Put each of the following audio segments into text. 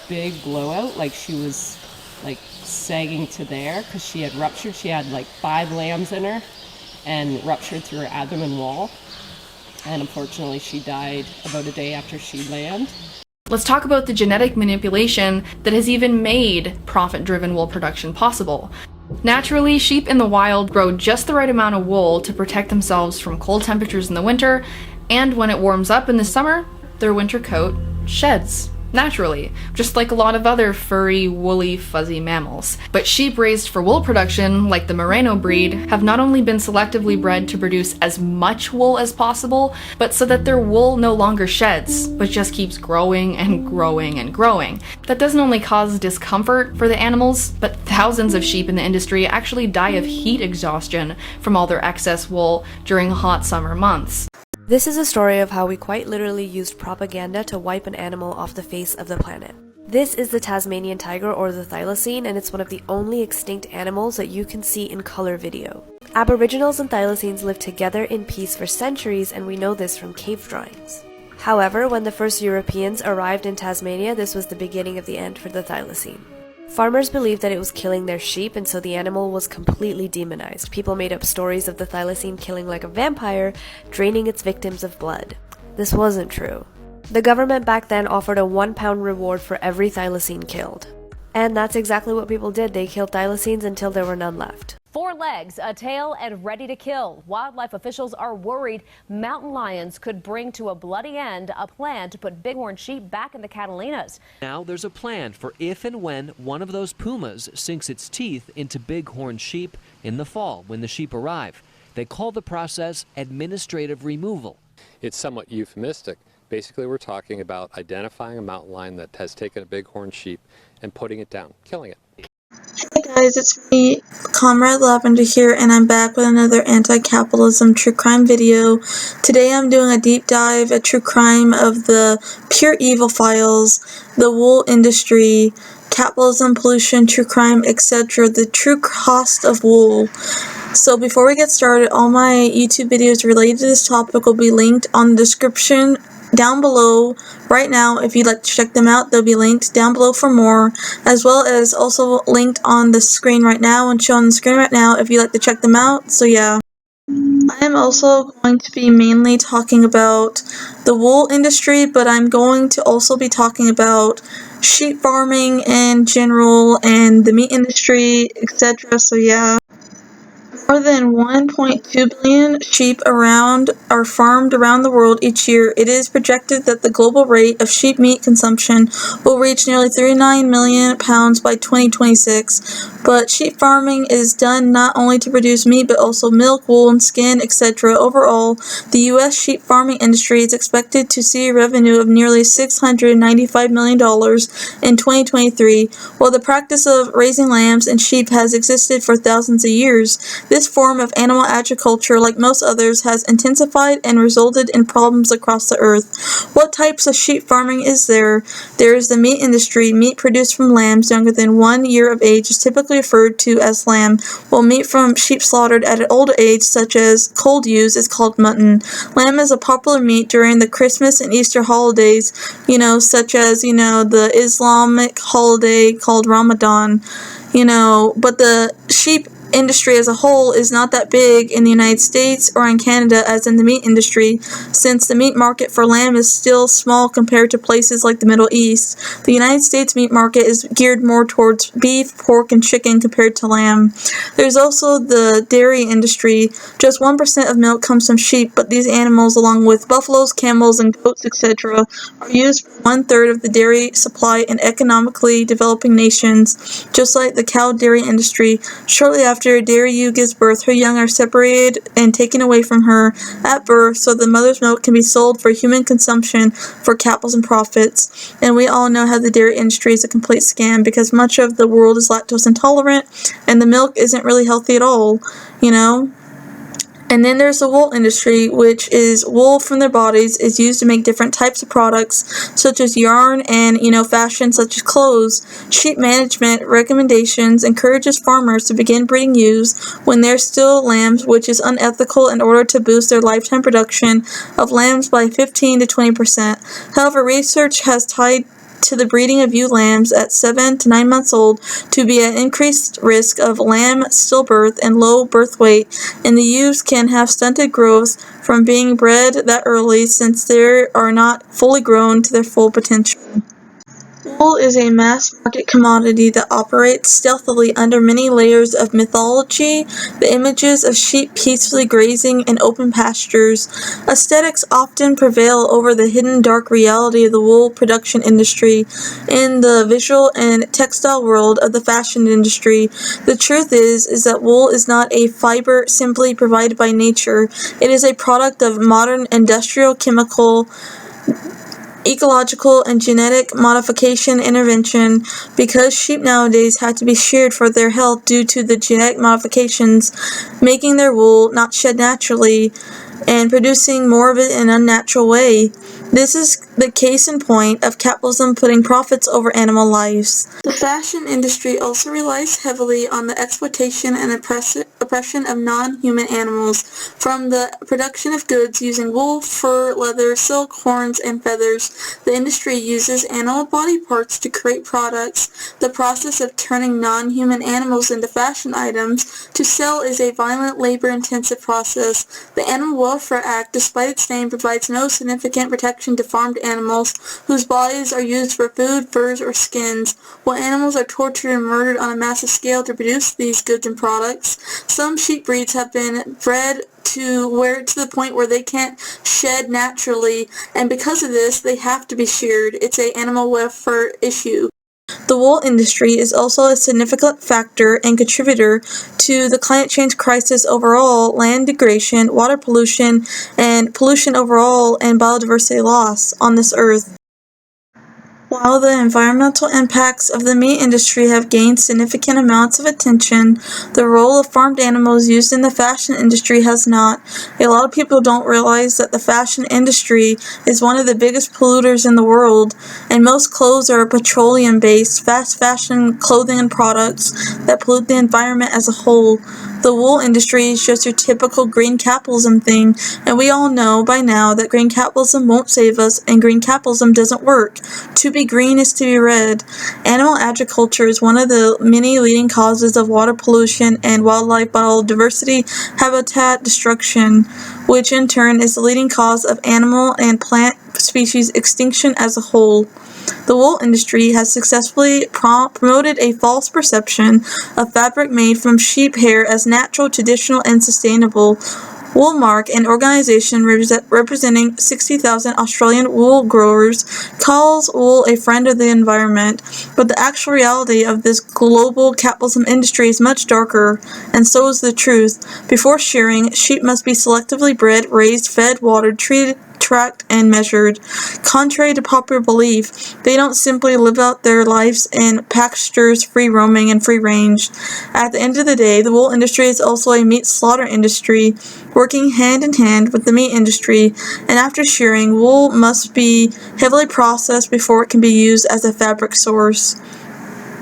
big blowout, like she was like sagging to there because she had ruptured. She had like 5 lambs in her and ruptured through her abdomen wall. And unfortunately, she died about a day after she landed. Let's talk about the genetic manipulation that has even made profit-driven wool production possible. Naturally, sheep in the wild grow just the right amount of wool to protect themselves from cold temperatures in the winter, and when it warms up in the summer, their winter coat sheds naturally, just like a lot of other furry, woolly, fuzzy mammals. But sheep raised for wool production, like the Merino breed, have not only been selectively bred to produce as much wool as possible, but so that their wool no longer sheds, but just keeps growing and growing and growing. That doesn't only cause discomfort for the animals, but thousands of sheep in the industry actually die of heat exhaustion from all their excess wool during hot summer months. This is a story of how we quite literally used propaganda to wipe an animal off the face of the planet. This is the Tasmanian tiger, or the thylacine, and it's one of the only extinct animals that you can see in color video. Aboriginals and thylacines lived together in peace for centuries, and we know this from cave drawings. However, when the first Europeans arrived in Tasmania, this was the beginning of the end for the thylacine. Farmers believed that it was killing their sheep, and so the animal was completely demonized. People made up stories of the thylacine killing like a vampire, draining its victims of blood. This wasn't true. The government back then offered a £1 reward for every thylacine killed. And that's exactly what people did. They killed thylacines until there were none left. 4 legs, a tail, and ready to kill. Wildlife officials are worried mountain lions could bring to a bloody end a plan to put bighorn sheep back in the Catalinas. Now there's a plan for if and when one of those pumas sinks its teeth into bighorn sheep in the fall when the sheep arrive. They call the process administrative removal. It's somewhat euphemistic. Basically, we're talking about identifying a mountain lion that has taken a bighorn sheep and putting it down, killing it. Hey guys, it's me, Comrade Lavender here, and I'm back with another anti-capitalism true crime video. Today I'm doing a deep dive at true crime of the pure evil files, the wool industry, capitalism, pollution, true crime, etc., the true cost of wool. So before we get started, all my YouTube videos related to this topic will be linked on the description down below right now. If you'd like to check them out, they'll be linked down below for more, as well as also linked on the screen right now and shown on the screen right now if you'd like to check them out. So yeah. I am also going to be mainly talking about the wool industry, but I'm going to also be talking about sheep farming in general and the meat industry, etc. So yeah. More than 1.2 billion sheep are farmed around the world each year. It is projected that the global rate of sheep meat consumption will reach nearly 39 million pounds by 2026. But sheep farming is done not only to produce meat, but also milk, wool, and skin, etc. Overall, the U.S. sheep farming industry is expected to see a revenue of nearly $695 million in 2023. While the practice of raising lambs and sheep has existed for thousands of years, this form of animal agriculture, like most others, has intensified and resulted in problems across the earth. What types of sheep farming is there? There is the meat industry. Meat produced from lambs younger than 1 year of age is typically referred to as lamb, while meat from sheep slaughtered at an older age, such as cold ewes, is called mutton. Lamb is a popular meat during the Christmas and Easter holidays, such as, the Islamic holiday called Ramadan, but the sheep industry as a whole is not that big in the United States or in Canada as in the meat industry, since the meat market for lamb is still small compared to places like the Middle East. The United States meat market is geared more towards beef, pork, and chicken compared to lamb. There's also the dairy industry. Just 1% of milk comes from sheep, but these animals, along with buffaloes, camels, and goats, etc., are used for 1/3 of the dairy supply in economically developing nations. Just like the cow dairy industry, shortly after a dairy ewe gives birth, her young are separated and taken away from her at birth so the mother's milk can be sold for human consumption for capitalism profits. And we all know how the dairy industry is a complete scam because much of the world is lactose intolerant and the milk isn't really healthy at all, And then there's the wool industry, which is wool from their bodies is used to make different types of products, such as yarn and, fashion, such as clothes. Sheep management recommendations encourages farmers to begin breeding ewes when they're still lambs, which is unethical in order to boost their lifetime production of lambs by 15 to 20%. However, research has tied to the breeding of ewe lambs at 7 to 9 months old to be at increased risk of lamb stillbirth and low birth weight, and the ewes can have stunted growth from being bred that early since they are not fully grown to their full potential. Wool is a mass-market commodity that operates stealthily under many layers of mythology. The images of sheep peacefully grazing in open pastures. Aesthetics often prevail over the hidden dark reality of the wool production industry. In the visual and textile world of the fashion industry, the truth is that wool is not a fiber simply provided by nature. It is a product of modern industrial, chemical, ecological, and genetic modification intervention. Because sheep nowadays have to be sheared for their health due to the genetic modifications, making their wool not shed naturally and producing more of it in an unnatural way. This is the case in point of capitalism putting profits over animal lives. The fashion industry also relies heavily on the exploitation and oppression of non-human animals, from the production of goods using wool, fur, leather, silk, horns, and feathers. The industry uses animal body parts to create products. The process of turning non-human animals into fashion items to sell is a violent, labor-intensive process. The Animal Welfare Act, despite its name, provides no significant protection to farmed animals whose bodies are used for food, furs, or skins, while animals are tortured and murdered on a massive scale to produce these goods and products. Some sheep breeds have been bred to the point where they can't shed naturally, and because of this, they have to be sheared. It's an animal welfare issue. The wool industry is also a significant factor and contributor to the climate change crisis overall, land degradation, water pollution, and pollution overall, and biodiversity loss on this earth. While the environmental impacts of the meat industry have gained significant amounts of attention, the role of farmed animals used in the fashion industry has not. A lot of people don't realize that the fashion industry is one of the biggest polluters in the world, and most clothes are petroleum-based, fast fashion clothing and products that pollute the environment as a whole. The wool industry is just your typical green capitalism thing, and we all know by now that green capitalism won't save us, and green capitalism doesn't work. To be green is to be red. Animal agriculture is one of the many leading causes of water pollution and wildlife biodiversity habitat destruction, which in turn is the leading cause of animal and plant species extinction as a whole. The wool industry has successfully promoted a false perception of fabric made from sheep hair as natural, traditional, and sustainable. Woolmark, an organization representing 60,000 Australian wool growers, calls wool a friend of the environment, but the actual reality of this global capitalism industry is much darker, and so is the truth. Before shearing, sheep must be selectively bred, raised, fed, watered, treated, tracked, and measured. Contrary to popular belief, they don't simply live out their lives in pastures, free roaming, and free range. At the end of the day, the wool industry is also a meat slaughter industry, working hand in hand with the meat industry, and after shearing, wool must be heavily processed before it can be used as a fabric source.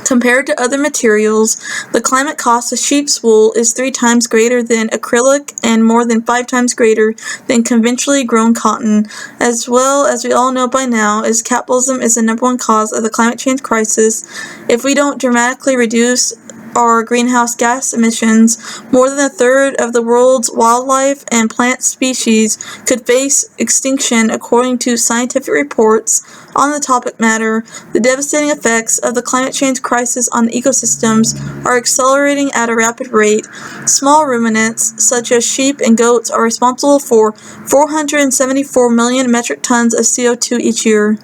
Compared to other materials, the climate cost of sheep's wool is 3 times greater than acrylic and more than 5 times greater than conventionally grown cotton. As well as we all know by now, is capitalism is the #1 cause of the climate change crisis. If we don't dramatically reduce our greenhouse gas emissions, more than a third of the world's wildlife and plant species could face extinction according to scientific reports on the topic matter. The devastating effects of the climate change crisis on the ecosystems are accelerating at a rapid rate. Small ruminants, such as sheep and goats, are responsible for 474 million metric tons of CO2 each year.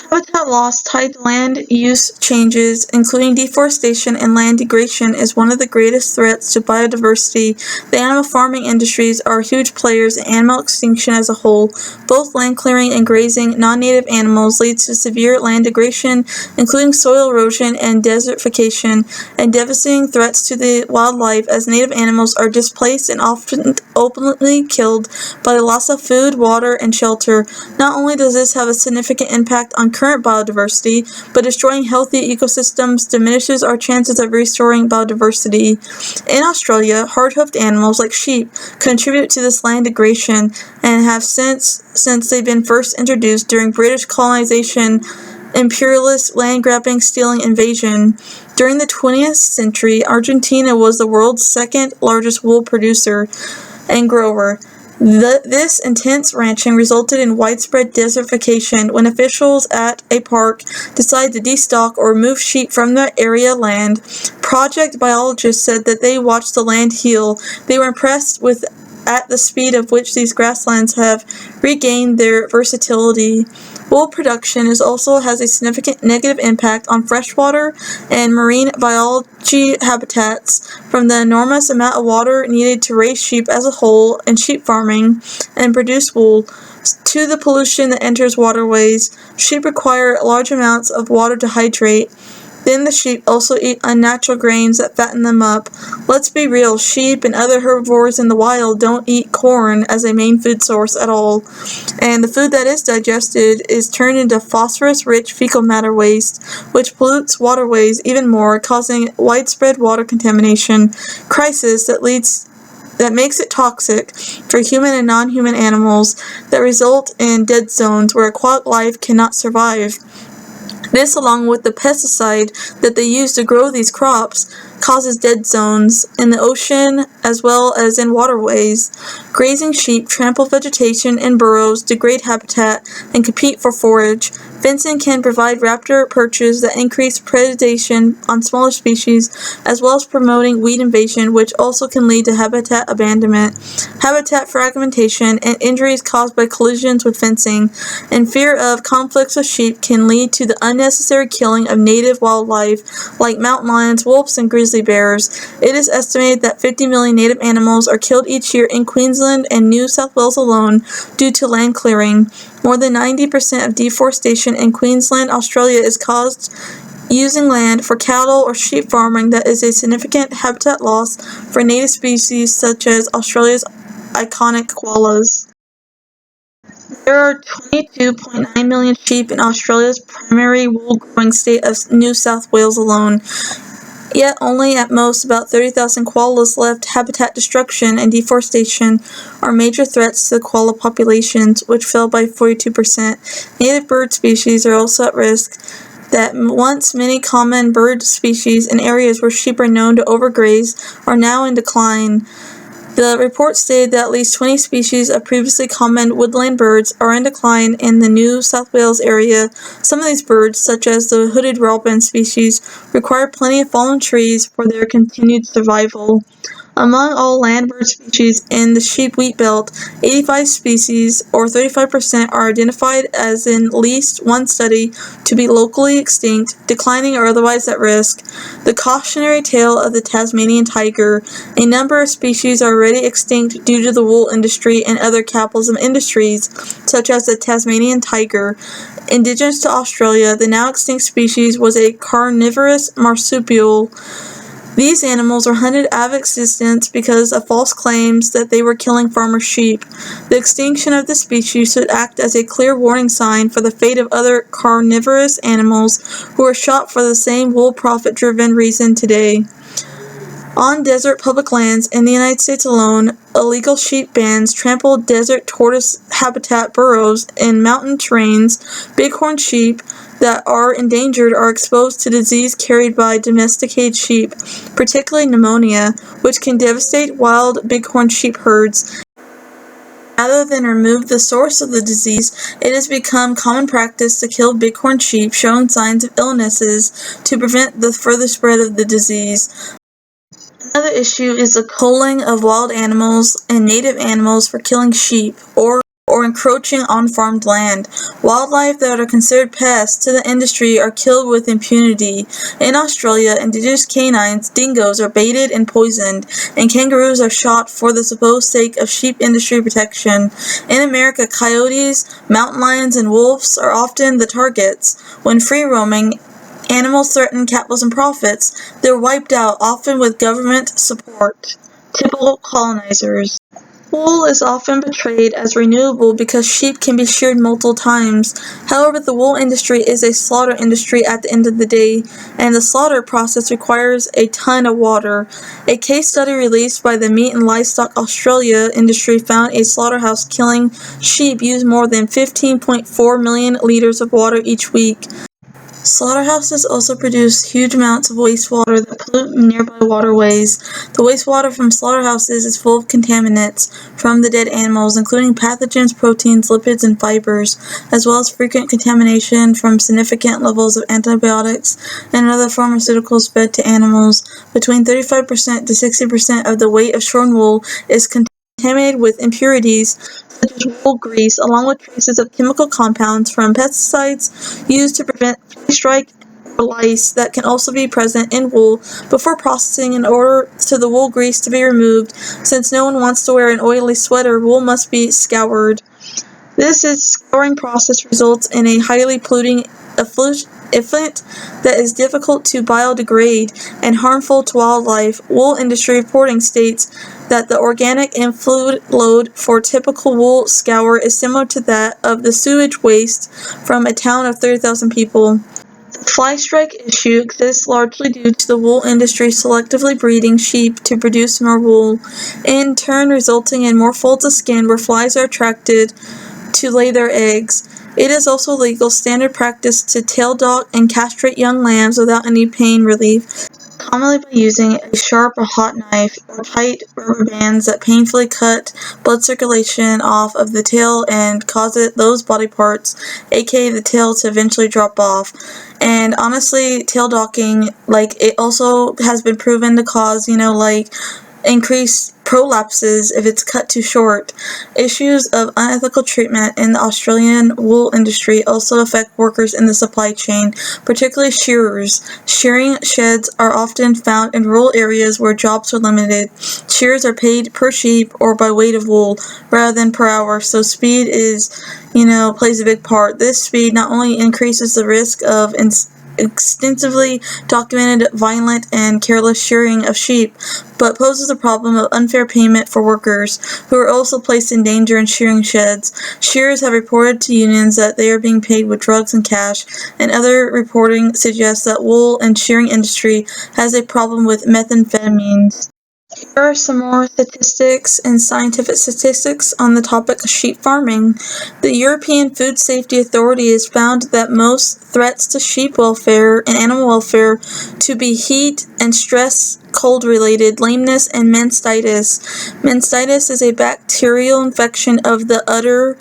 Habitat loss tied to land use changes, including deforestation and land degradation, is one of the greatest threats to biodiversity. The animal farming industries are huge players in animal extinction as a whole. Both land clearing and grazing non-native animals leads to severe land degradation, including soil erosion and desertification, and devastating threats to the wildlife as native animals are displaced and often openly killed by the loss of food, water, and shelter. Not only does this have a significant impact on current biodiversity, but destroying healthy ecosystems diminishes our chances of restoring biodiversity. In Australia, hard-hoofed animals like sheep contribute to this land degradation and have since they've been first introduced during British colonization imperialist land-grabbing, stealing invasion. During the 20th century, Argentina was the world's second largest wool producer and grower. This intense ranching resulted in widespread desertification when officials at a park decided to destock or remove sheep from the area land. Project biologists said that they watched the land heal. They were impressed with at the speed of which these grasslands have regained their versatility. Wool production also has a significant negative impact on freshwater and marine biology habitats, from the enormous amount of water needed to raise sheep as a whole in sheep farming and produce wool, to the pollution that enters waterways. Sheep require large amounts of water to hydrate. Then the sheep also eat unnatural grains that fatten them up. Let's be real, sheep and other herbivores in the wild don't eat corn as a main food source at all. And the food that is digested is turned into phosphorus-rich fecal matter waste, which pollutes waterways even more, causing widespread water contamination crisis that makes it toxic for human and non-human animals, that result in dead zones where aquatic life cannot survive. This, along with the pesticide that they use to grow these crops, causes dead zones in the ocean as well as in waterways. Grazing sheep trample vegetation in burrows, degrade habitat, and compete for forage. Fencing can provide raptor perches that increase predation on smaller species, as well as promoting weed invasion, which also can lead to habitat abandonment, habitat fragmentation, and injuries caused by collisions with fencing. And fear of conflicts with sheep can lead to the unnecessary killing of native wildlife, like mountain lions, wolves, and grizzly bears. It is estimated that 50 million native animals are killed each year in Queensland and New South Wales alone due to land clearing. More than 90% of deforestation in Queensland, Australia, is caused using land for cattle or sheep farming. That is a significant habitat loss for native species such as Australia's iconic koalas. There are 22.9 million sheep in Australia's primary wool-growing state of New South Wales alone. Yet only at most about 30,000 koalas left. Habitat destruction and deforestation are major threats to the koala populations, which fell by 42%. Native bird species are also at risk. That once many common bird species in areas where sheep are known to overgraze are now in decline. The report stated that at least 20 species of previously common woodland birds are in decline in the New South Wales area. Some of these birds, such as the hooded robin species, require plenty of fallen trees for their continued survival. Among all land bird species in the sheep wheat belt, 85 species, or 35%, are identified as in at least one study to be locally extinct, declining, or otherwise at risk. The cautionary tale of the Tasmanian tiger. A number of species are already extinct due to the wool industry and other capitalism industries, such as the Tasmanian tiger. Indigenous to Australia, the now extinct species was a carnivorous marsupial. These animals are hunted out of existence because of false claims that they were killing farmer sheep. The extinction of the species should act as a clear warning sign for the fate of other carnivorous animals who are shot for the same wool profit-driven reason today. On desert public lands in the United States alone, illegal sheep bans trample desert tortoise habitat burrows in mountain terrains. Bighorn sheep that are endangered are exposed to disease carried by domesticated sheep, particularly pneumonia, which can devastate wild bighorn sheep herds. Rather than remove the source of the disease, it has become common practice to kill bighorn sheep showing signs of illnesses to prevent the further spread of the disease. Another issue is the culling of wild animals and native animals for killing sheep or encroaching on farmed land. Wildlife that are considered pests to the industry are killed with impunity. In Australia, indigenous canines, dingoes, are baited and poisoned, and kangaroos are shot for the supposed sake of sheep industry protection. In America, coyotes, mountain lions, and wolves are often the targets. When free-roaming animals threaten capitalism profits, they're wiped out, often with government support. Typical colonizers. Wool is often portrayed as renewable because sheep can be sheared multiple times. However, the wool industry is a slaughter industry at the end of the day, and the slaughter process requires a ton of water. A case study released by the Meat and Livestock Australia industry found a slaughterhouse killing sheep use more than 15.4 million liters of water each week. Slaughterhouses also produce huge amounts of wastewater that pollute nearby waterways. The wastewater from slaughterhouses is full of contaminants from the dead animals, including pathogens, proteins, lipids, and fibers, as well as frequent contamination from significant levels of antibiotics and other pharmaceuticals fed to animals. Between 35% to 60% of the weight of shorn wool is contaminated with impurities such as wool grease, along with traces of chemical compounds from pesticides used to prevent flea strike or lice that can also be present in wool before processing. In order for the wool grease to be removed, since no one wants to wear an oily sweater, wool must be scoured. This scouring process results in a highly polluting effluent that is difficult to biodegrade and harmful to wildlife. Wool industry reporting states that the organic and fluid load for typical wool scour is similar to that of the sewage waste from a town of 30,000 people. The fly strike issue exists largely due to the wool industry selectively breeding sheep to produce more wool, in turn resulting in more folds of skin where flies are attracted to lay their eggs. It is also legal standard practice to tail dock and castrate young lambs without any pain relief, commonly by using a sharp or hot knife or tight rubber bands that painfully cut blood circulation off of the tail and cause those body parts, aka the tail, to eventually drop off. And honestly, tail docking, it also has been proven to cause, increased prolapses if it's cut too short. Issues of unethical treatment in the Australian wool industry also affect workers in the supply chain, particularly shearers. Shearing sheds are often found in rural areas where jobs are limited. Shearers are paid per sheep or by weight of wool rather than per hour, so speed plays a big part. This speed not only increases the risk of extensively documented violent and careless shearing of sheep, but poses a problem of unfair payment for workers, who are also placed in danger in shearing sheds. Shearers have reported to unions that they are being paid with drugs and cash, and other reporting suggests that wool and shearing industry has a problem with methamphetamines. Here are some more statistics and scientific statistics on the topic of sheep farming. The European Food Safety Authority has found that most threats to sheep welfare and animal welfare to be heat and stress, cold-related, lameness, and mastitis. Mastitis is a bacterial infection of the udder.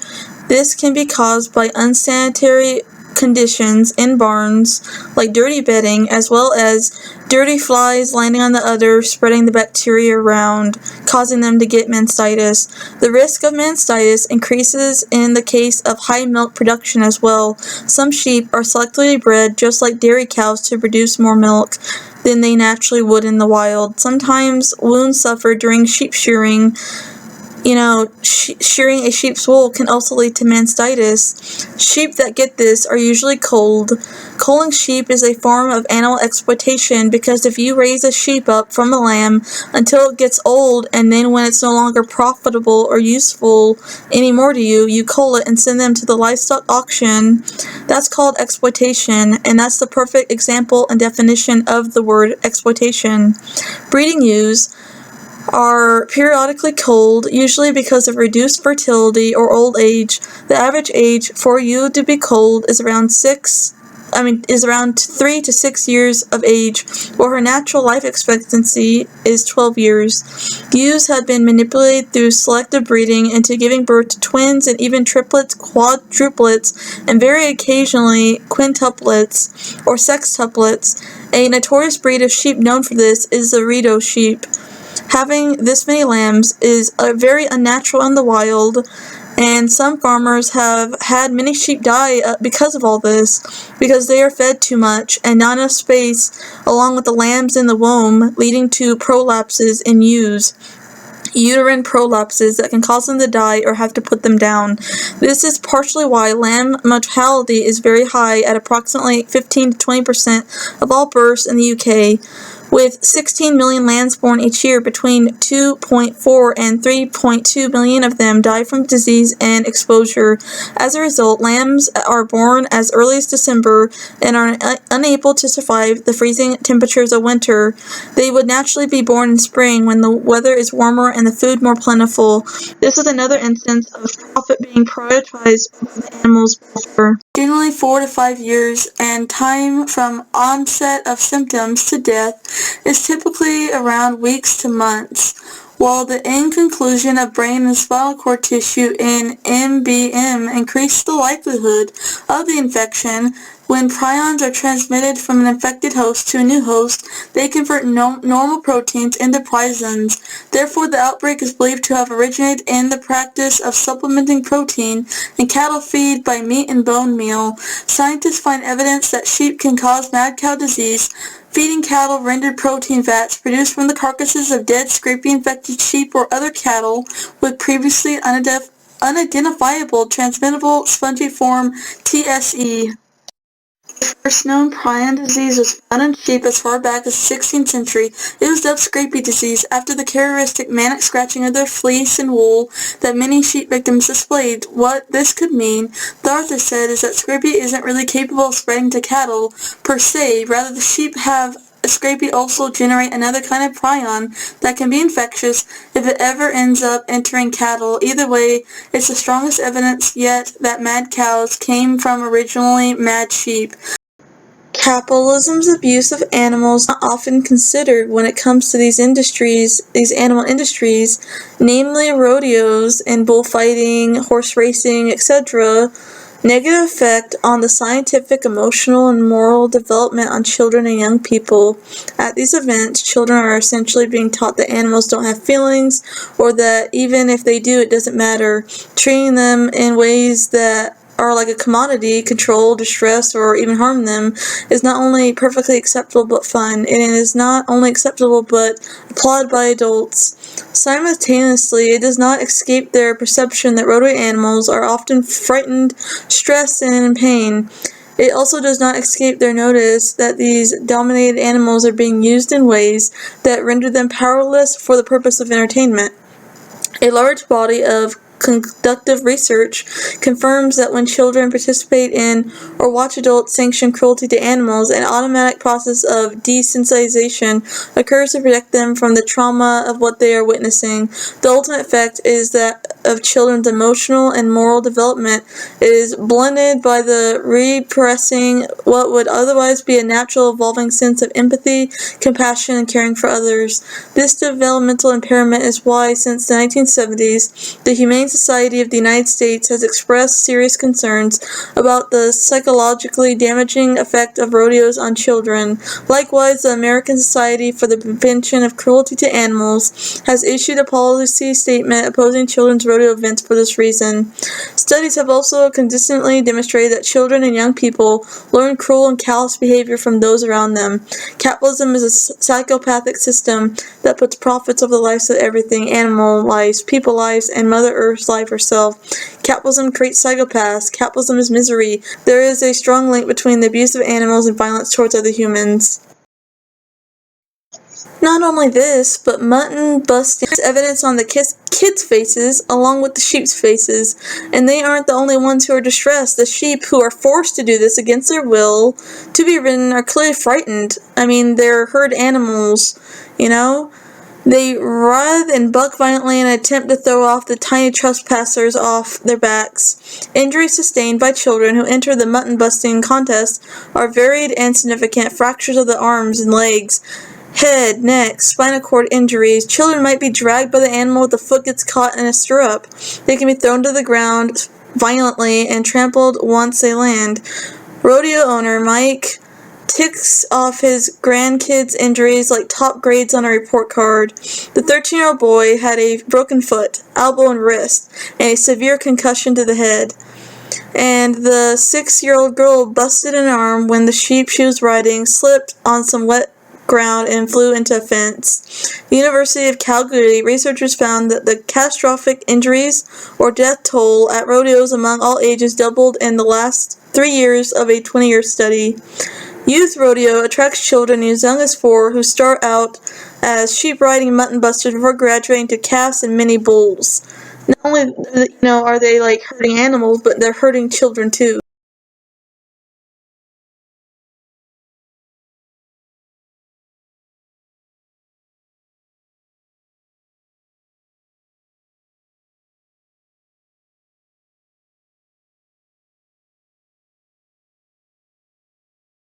This can be caused by unsanitary conditions in barns, like dirty bedding, as well as dirty flies landing on the udder, spreading the bacteria around, causing them to get mastitis. The risk of mastitis increases in the case of high milk production as well. Some sheep are selectively bred, just like dairy cows, to produce more milk than they naturally would in the wild. Sometimes wounds suffered during sheep shearing, shearing a sheep's wool can also lead to mastitis. Sheep that get this are usually culled. Culling sheep is a form of animal exploitation because if you raise a sheep up from a lamb until it gets old, and then when it's no longer profitable or useful anymore to you, you cull it and send them to the livestock auction, that's called exploitation, and that's the perfect example and definition of the word exploitation. Breeding ewes are periodically culled, usually because of reduced fertility or old age. The average age for a ewe to be culled is around 3 to 6 years of age, while her natural life expectancy is 12 years. Ewes have been manipulated through selective breeding into giving birth to twins and even triplets, quadruplets, and very occasionally quintuplets or sextuplets. A notorious breed of sheep known for this is the Rideau sheep. Having this many lambs is very unnatural in the wild, and some farmers have had many sheep die because of all this, because they are fed too much and not enough space, along with the lambs in the womb, leading to prolapses in ewes. Uterine prolapses that can cause them to die or have to put them down. This is partially why lamb mortality is very high at approximately 15 to 20% of all births in the UK. With 16 million lambs born each year, between 2.4 and 3.2 million of them die from disease and exposure. As a result, lambs are born as early as December and are unable to survive the freezing temperatures of winter. They would naturally be born in spring when the weather is warmer and the food more plentiful. This is another instance of profit being prioritized over the animal's welfare. generally 4 to 5 years, and time from onset of symptoms to death is typically around weeks to months, while the inconclusion of brain and spinal cord tissue in MBM increases the likelihood of the infection. When prions are transmitted from an infected host to a new host, they convert normal proteins into prisons. Therefore, the outbreak is believed to have originated in the practice of supplementing protein in cattle feed by meat and bone meal. Scientists find evidence that sheep can cause mad cow disease. Feeding cattle rendered protein fats produced from the carcasses of dead scrapie-infected sheep or other cattle with previously unidentifiable transmittable spongiform TSE. The first known prion disease was found in sheep as far back as the 16th century. It was dubbed scrapie disease after the characteristic manic scratching of their fleece and wool that many sheep victims displayed. What this could mean, the author said, is that scrapie isn't really capable of spreading to cattle per se. Rather, the sheep have scrapie also generate another kind of prion that can be infectious if it ever ends up entering cattle. Either way, it's the strongest evidence yet that mad cows came from originally mad sheep. Capitalism's abuse of animals is not often considered when it comes to these animal industries, namely rodeos and bullfighting, horse racing, etc. Negative effect on the scientific, emotional, and moral development on children and young people. At these events, children are essentially being taught that animals don't have feelings, or that even if they do, it doesn't matter. Treating them in ways that are like a commodity, control, distress, or even harm them is not only perfectly acceptable but fun, and it is not only acceptable but applauded by adults. Simultaneously, it does not escape their perception that rodeo animals are often frightened, stressed, and in pain. It also does not escape their notice that these dominated animals are being used in ways that render them powerless for the purpose of entertainment. A large body of conductive research confirms that when children participate in or watch adults sanction cruelty to animals, an automatic process of desensitization occurs to protect them from the trauma of what they are witnessing. The ultimate effect is that of children's emotional and moral development is blunted by the repressing what would otherwise be a natural evolving sense of empathy, compassion, and caring for others. This developmental impairment is why, since the 1970s, the Humane Society of the United States has expressed serious concerns about the psychologically damaging effect of rodeos on children. Likewise, the American Society for the Prevention of Cruelty to Animals has issued a policy statement opposing children's rodeo events for this reason. Studies have also consistently demonstrated that children and young people learn cruel and callous behavior from those around them. Capitalism is a psychopathic system that puts profits over the lives of everything: animal lives, people lives, and Mother Earth's life herself. Capitalism creates psychopaths. Capitalism is misery. There is a strong link between the abuse of animals and violence towards other humans. Not only this, but mutton busting is evidence on the kids' faces along with the sheep's faces, and they aren't the only ones who are distressed. The sheep who are forced to do this against their will to be ridden are clearly frightened. I mean, they're herd animals, you know? They writhe and buck violently in an attempt to throw off the tiny trespassers off their backs. Injuries sustained by children who enter the mutton busting contest are varied and significant: fractures of the arms and legs, head, neck, spinal cord injuries. Children might be dragged by the animal if the foot gets caught in a stirrup. They can be thrown to the ground violently and trampled once they land. Rodeo owner Mike ticks off his grandkids' injuries like top grades on a report card. The 13-year-old boy had a broken foot, elbow, and wrist, and a severe concussion to the head. And the 6-year-old girl busted an arm when the sheep she was riding slipped on some wet ground and flew into a fence. The University of Calgary researchers found that the catastrophic injuries or death toll at rodeos among all ages doubled in the last 3 years of a 20-year study. Youth rodeo attracts children as young as 4 who start out as sheep riding mutton busters before graduating to calves and mini bulls. Not only are they like hurting animals, but they're hurting children too.